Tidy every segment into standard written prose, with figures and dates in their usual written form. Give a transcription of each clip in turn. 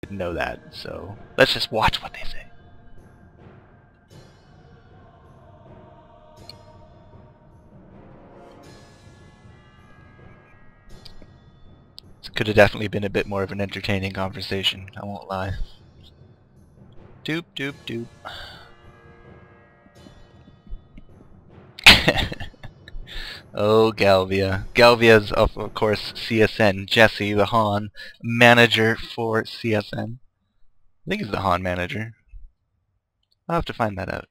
didn't know that, so let's just watch what they say. This could have definitely been a bit more of an entertaining conversation, I won't lie. Doop doop doop. Oh, Galvia. Galvia's of course CSN. Jesse, the HoN manager for CSN. I think he's the HoN manager. I'll have to find that out.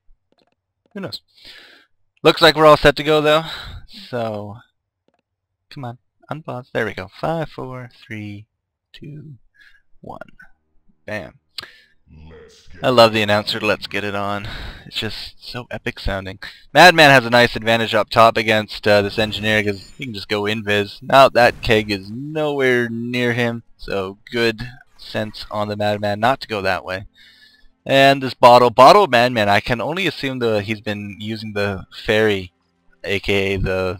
Who knows? Looks like we're all set to go though. So, come on, unpause. There we go. 5, 4, 3, 2, 1. Bam. I love the announcer, let's get it on. It's just so epic sounding. Madman has a nice advantage up top against this engineer because he can just go invis. Now that keg is nowhere near him, so good sense on the Madman not to go that way. And this bottle Madman, I can only assume he's been using the ferry, aka the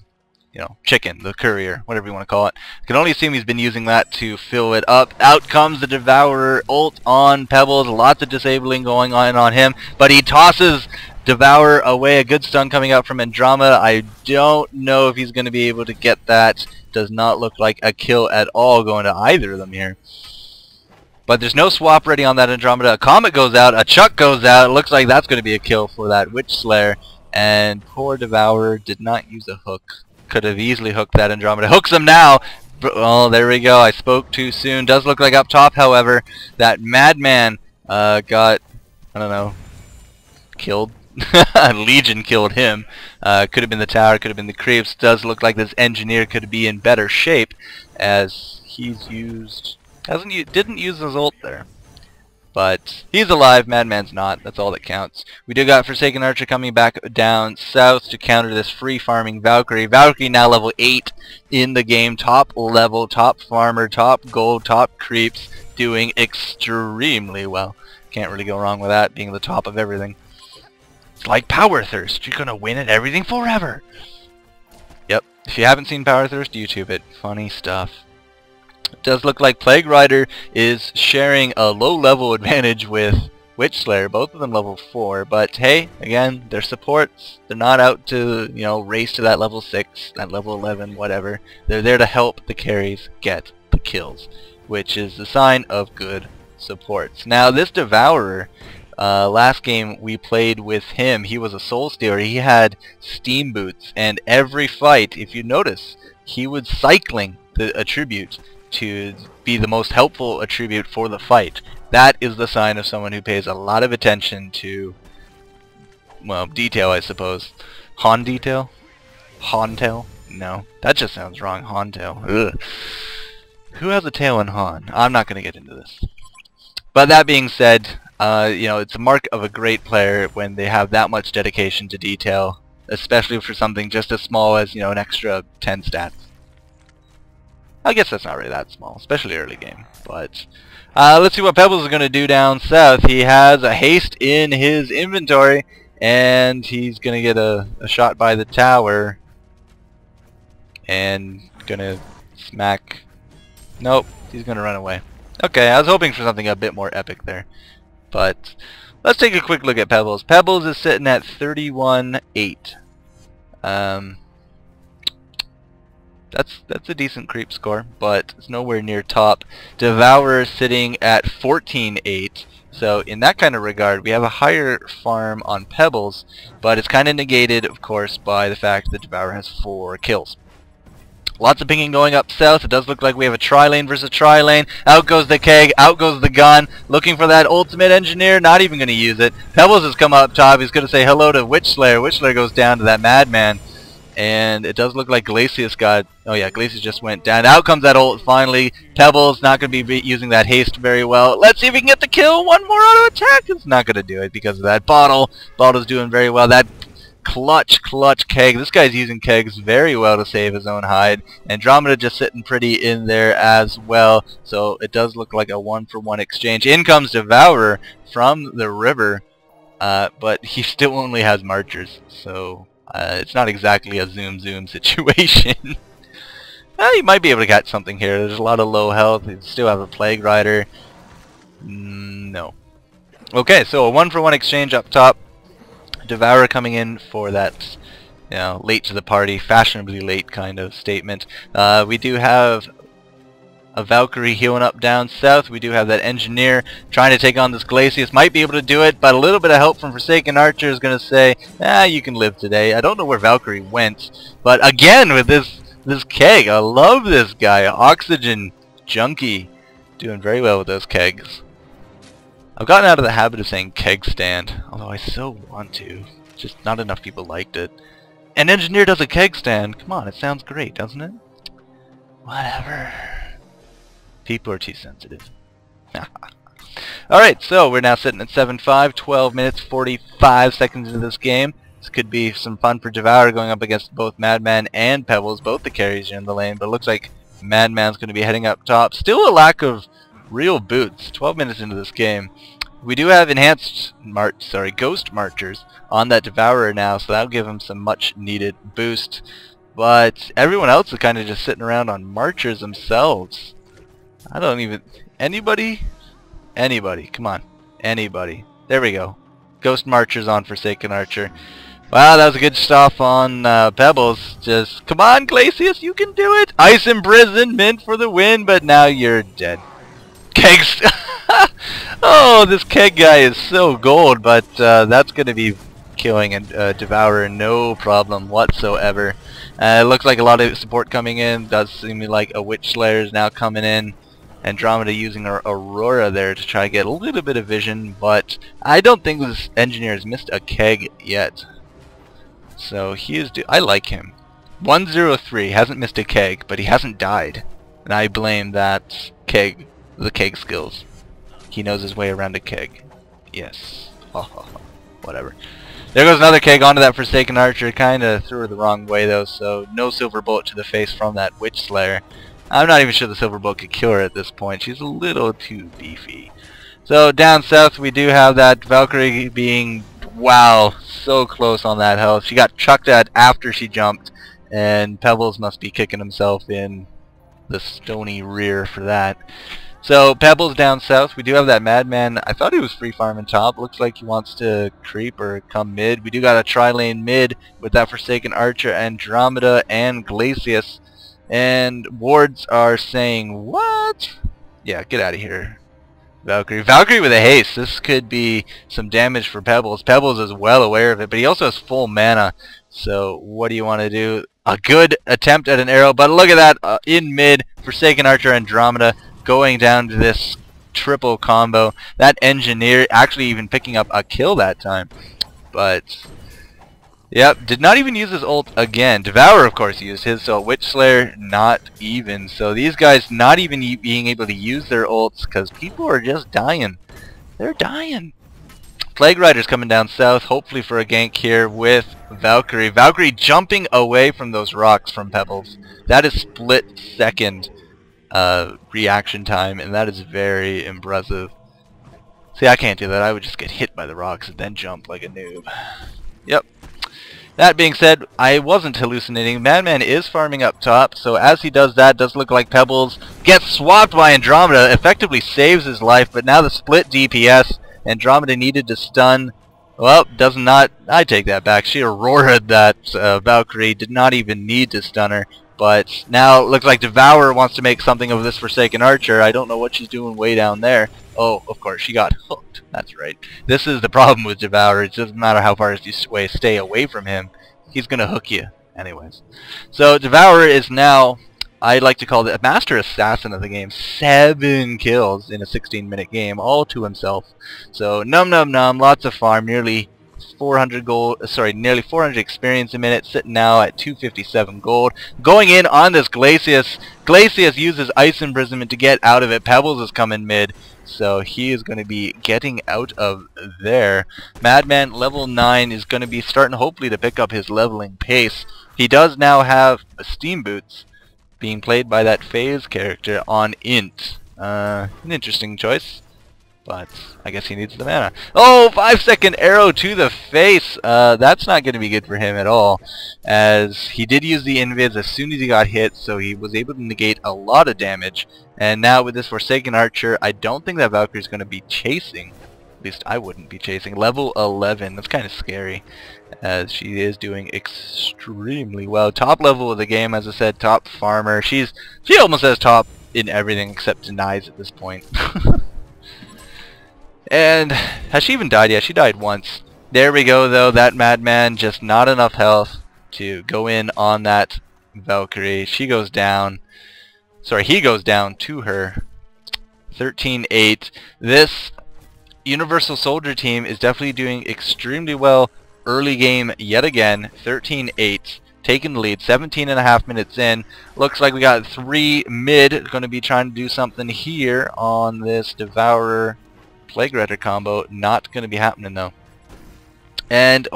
chicken, the courier, whatever you want to call it. I can only assume he's been using that to fill it up. Out comes the Devourer ult on Pebbles. Lots of disabling going on him, but he tosses Devourer away. A good stun coming out from Andromeda. I don't know if he's going to be able to get that. Does not look like a kill at all going to either of them here. But there's no swap ready on that Andromeda. A Comet goes out, a Chuck goes out. It looks like that's going to be a kill for that Witch Slayer. And poor Devourer did not use a hook. Could have easily hooked that Andromeda. Hooks him now! Oh, there we go. I spoke too soon. Does look like up top, however, that Madman got, I don't know, killed. Legion killed him. Could have been the tower, could have been the creeps. Does look like this engineer could be in better shape as he's used... didn't use his ult there. But he's alive, Madman's not. That's all that counts. We do got Forsaken Archer coming back down south to counter this free farming Valkyrie. Valkyrie now level 8 in the game. Top level, top farmer, top gold, top creeps. Doing extremely well. Can't really go wrong with that, being the top of everything. It's like Power Thirst. You're gonna win at everything forever. Yep. If you haven't seen Power Thirst, YouTube it. Funny stuff. It does look like Plague Rider is sharing a low-level advantage with Witch Slayer, both of them level 4, but hey, again, they're supports. They're not out to, race to that level 6, that level 11, whatever. They're there to help the carries get the kills, which is the sign of good supports. Now, this Devourer, last game we played with him, he was a Soul Stealer. He had Steam Boots, and every fight, if you notice, he was cycling the attribute to be the most helpful attribute for the fight. That is the sign of someone who pays a lot of attention to, well, detail, I suppose. HoN detail? HoN-tail? No, that just sounds wrong. HoN-tail. Ugh. Who has a tail in HoN? I'm not going to get into this. But that being said, it's a mark of a great player when they have that much dedication to detail, especially for something just as small as, an extra 10 stats. I guess that's not really that small, especially early game. But let's see what Pebbles is going to do down south. He has a haste in his inventory, and he's going to get a shot by the tower. And going to smack... Nope, he's going to run away. Okay, I was hoping for something a bit more epic there. But let's take a quick look at Pebbles. Pebbles is sitting at 31-8. That's a decent creep score, but it's nowhere near top. Devourer sitting at 14-8. So in that kind of regard, we have a higher farm on Pebbles, but it's kind of negated, of course, by the fact that Devourer has 4 kills. Lots of pinging going up south. It does look like we have a tri-lane versus tri-lane. Out goes the keg, out goes the gun. Looking for that ultimate engineer, not even going to use it. Pebbles has come up top. He's going to say hello to Witch Slayer. Witch Slayer goes down to that Madman. And it does look like Glacius got... Oh yeah, Glacius just went down. Out comes that ult finally. Pebbles not going to be using that haste very well. Let's see if we can get the kill. One more auto attack. It's not going to do it because of that bottle. Bottle's doing very well. That clutch keg. This guy's using kegs very well to save his own hide. Andromeda just sitting pretty in there as well. So it does look like a 1-for-1 exchange. In comes Devourer from the river. But he still only has marchers. So... it's not exactly a zoom situation. Well, you might be able to catch something here. There's a lot of low health. You still have a Plague Rider. No. Okay, so a 1-for-1 exchange up top. Devourer coming in for that, you know, late to the party, fashionably late kind of statement. We do have a Valkyrie healing up down south. We do have that Engineer trying to take on this Glacius. Might be able to do it, but a little bit of help from Forsaken Archer is going to say, you can live today. I don't know where Valkyrie went, but again with this keg, I love this guy. Oxygen junkie, doing very well with those kegs. I've gotten out of the habit of saying keg stand, although I so want to. Just not enough people liked it. An Engineer does a keg stand. Come on, it sounds great, doesn't it? Whatever. People are too sensitive. Alright, so we're now sitting at 7-5, 12 minutes, 45 seconds into this game. This could be some fun for Devourer going up against both Madman and Pebbles, both the carries are in the lane, but it looks like Madman's going to be heading up top. Still a lack of real boots, 12 minutes into this game. We do have enhanced Ghost Marchers on that Devourer now, so that'll give him some much needed boost. But everyone else is kind of just sitting around on Marchers themselves. I don't even... Anybody? Anybody. Come on. Anybody. There we go. Ghost Marchers on Forsaken Archer. Wow, that was a good stuff on Pebbles. Just, come on, Glacius, you can do it! Ice Imprisonment for the win, but now you're dead. Kegs! Oh, this keg guy is so gold, but that's going to be killing a Devourer no problem whatsoever. It looks like a lot of support coming in. Does seem like a Witch Slayer is now coming in. Andromeda using her Aurora there to try to get a little bit of vision, but I don't think this Engineer has missed a keg yet. So he is... I like him. 103 hasn't missed a keg, but he hasn't died. And I blame that keg, the keg skills. He knows his way around a keg. Yes. Whatever. There goes another keg onto that Forsaken Archer. Kinda threw her the wrong way though, so no silver bullet to the face from that Witch Slayer. I'm not even sure the silver bullet could kill her at this point. She's a little too beefy. So down south we do have that Valkyrie being, wow, so close on that health. She got chucked at after she jumped, and Pebbles must be kicking himself in the stony rear for that. So Pebbles down south, we do have that Madman. I thought he was free farming top. Looks like he wants to creep or come mid. We do got a tri-lane mid with that Forsaken Archer, Andromeda, and Glacius. And wards are saying, what? Yeah, get out of here, Valkyrie. Valkyrie with a haste. This could be some damage for Pebbles. Pebbles is well aware of it, but he also has full mana. So what do you want to do? A good attempt at an arrow, but look at that in mid. Forsaken Archer, Andromeda going down to this triple combo. That Engineer actually even picking up a kill that time. But... yep, did not even use his ult again. Devourer, of course, used his, so Witch Slayer, not even. So these guys not even being able to use their ults because people are just dying. They're dying. Plague Rider's coming down south, hopefully for a gank here with Valkyrie. Valkyrie jumping away from those rocks from Pebbles. That is split second reaction time, and that is very impressive. See, I can't do that. I would just get hit by the rocks and then jump like a noob. Yep. That being said, I wasn't hallucinating. Madman is farming up top, so as he does that, does look like Pebbles gets swapped by Andromeda, effectively saves his life, but now the split DPS, Andromeda needed to stun. Well, does not, I take that back. She auroraed that Valkyrie, did not even need to stun her, but now it looks like Devourer wants to make something of this Forsaken Archer. I don't know what she's doing way down there. Oh, of course, she got hooked. That's right. This is the problem with Devourer. It doesn't matter how far you stay away from him. He's going to hook you anyways. So Devourer is now, I'd like to call it a master assassin of the game. 7 kills in a 16-minute game, all to himself. So num num num, lots of farm, nearly 400 gold, nearly 400 experience a minute, sitting now at 257 gold. Going in on this Glacius. Glacius uses Ice Imprisonment to get out of it. Pebbles is coming mid, so he is going to be getting out of there. Madman level 9 is going to be starting hopefully to pick up his leveling pace. He does now have Steam Boots being played by that FaZe character on Int. An interesting choice. but I guess he needs the mana. Oh, 5-second arrow to the face. That's not going to be good for him at all, as he did use the invis as soon as he got hit, so he was able to negate a lot of damage. And now with this Forsaken Archer, I don't think that Valkyrie is going to be chasing. At least I wouldn't be chasing. Level 11. That's kind of scary, as she is doing extremely well. Top level of the game, as I said, top farmer. She almost has top in everything except denies at this point. And has she even died yet? She died once. There we go though, that Madman, just not enough health to go in on that Valkyrie. She goes down. Sorry, he goes down to her. 13-8. This Universal Soldier team is definitely doing extremely well early game yet again. 13-8. Taking the lead, 17.5 minutes in. Looks like we got 3 mid. Going to be trying to do something here on this Devourer Plague Rider combo. Not going to be happening though. And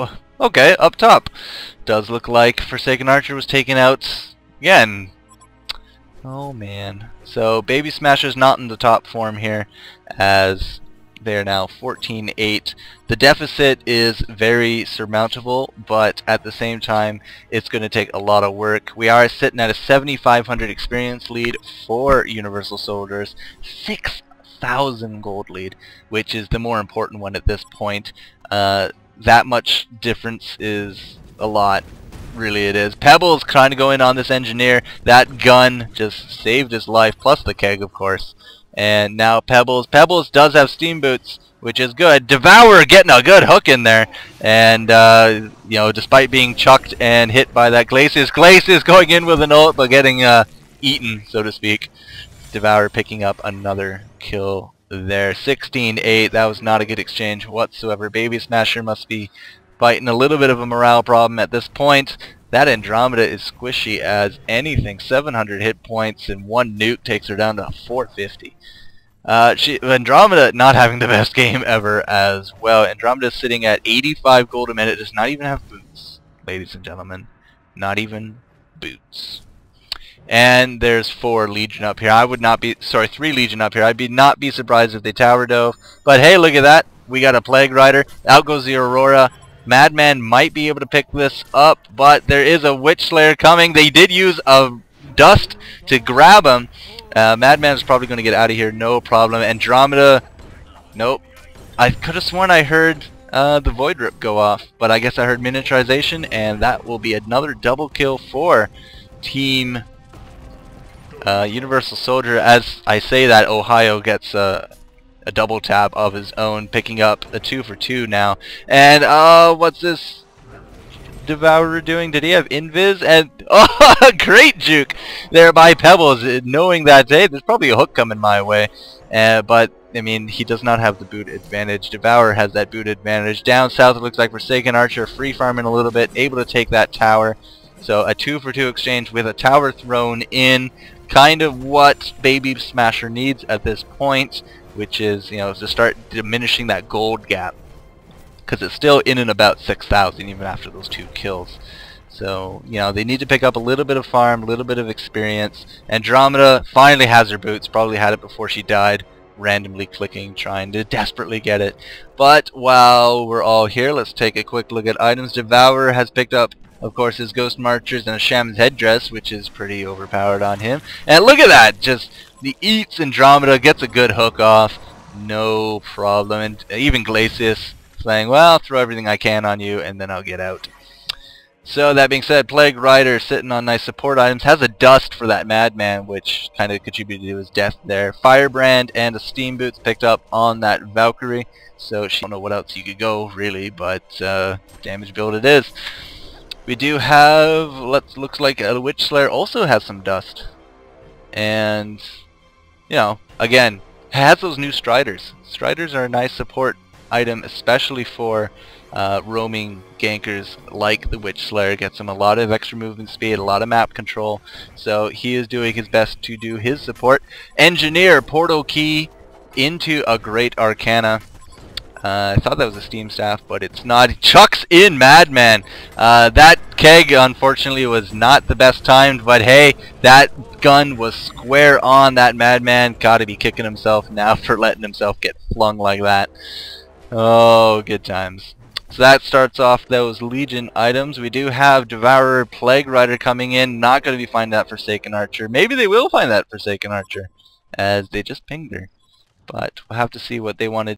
okay, up top, does look like Forsaken Archer was taken out again. Oh man. So Baby Smasher's not in the top form here, as they're now 14-8. The deficit is very surmountable, but at the same time it's going to take a lot of work. We are sitting at a 7,500 experience lead for Universal Soldiers, 6,000 gold lead, which is the more important one at this point. That much difference is a lot. Really it is. Pebbles trying to go in on this engineer. That gun just saved his life, plus the keg of course. And now Pebbles does have steam boots, which is good. Devourer getting a good hook in there, and you know, despite being chucked and hit by that Glacius going in with an ult but getting eaten, so to speak. Devourer picking up another kill there. 16-8. That was not a good exchange whatsoever. Baby Smasher must be fighting a little bit of a morale problem at this point. That Andromeda is squishy as anything. 700 hit points and 1 nuke takes her down to 450. Andromeda not having the best game ever as well. Andromeda is sitting at 85 gold a minute. Does not even have boots, ladies and gentlemen. Not even boots. And there's 4 Legion up here. I would not be, sorry, 3 Legion up here. I'd not be surprised if they tower dove. But hey, look at that. We got a Plague Rider. Out goes the Aurora. Madman might be able to pick this up, but there is a Witch Slayer coming. They did use a dust to grab him. Madman is probably going to get out of here, no problem. Andromeda, nope. I could have sworn I heard the Void Rip go off, but I guess I heard miniaturization, and that will be another double kill for Team Universal Soldier. As I say that, Ohio gets a double tap of his own, picking up a 2 for 2 now. And what's this Devourer doing? Did he have invis? And oh, great juke there by Pebbles, knowing that, hey, there's probably a hook coming my way. But I mean, he does not have the boot advantage. Devourer has that boot advantage. Down south it looks like Forsaken Archer free farming a little bit, able to take that tower. So a 2 for 2 exchange with a tower thrown in, kind of what Baby Smasher needs at this point, which is, you know, to start diminishing that gold gap, because it's still in and about 6,000 even after those 2 kills. So, you know, they need to pick up a little bit of farm, a little bit of experience. Andromeda finally has her boots, probably had it before she died, randomly clicking, trying to desperately get it. But while we're all here, let's take a quick look at items. Devourer has picked up, of course, his Ghost Marchers and a Shaman's Headdress, which is pretty overpowered on him. And look at that! Just the eats Andromeda, gets a good hook off, no problem. And even Glacius saying, well, throw everything I can on you and then I'll get out. So that being said, Plague Rider sitting on nice support items, has a dust for that Madman, which kind of contributed to his death there. Firebrand and a Steam Boots picked up on that Valkyrie, so she don't know what else you could go really, but damage build it is. We do have, looks like a Witch Slayer also has some dust. And, you know, again, has those new Striders. Striders are a nice support item, especially for roaming gankers like the Witch Slayer. Gets him a lot of extra movement speed, a lot of map control. So he is doing his best to do his support. Engineer, Portal Key into a Great Arcana. I thought that was a Steam Staff, but it's not. He chucks in Madman. That keg, unfortunately, was not the best timed, but hey, that gun was square on that Madman. Gotta be kicking himself now for letting himself get flung like that. Oh, good times. So that starts off those Legion items. We do have Devourer Plague Rider coming in. Not going to be finding that Forsaken Archer. Maybe they will find that Forsaken Archer, as they just pinged her. But we'll have to see what they want to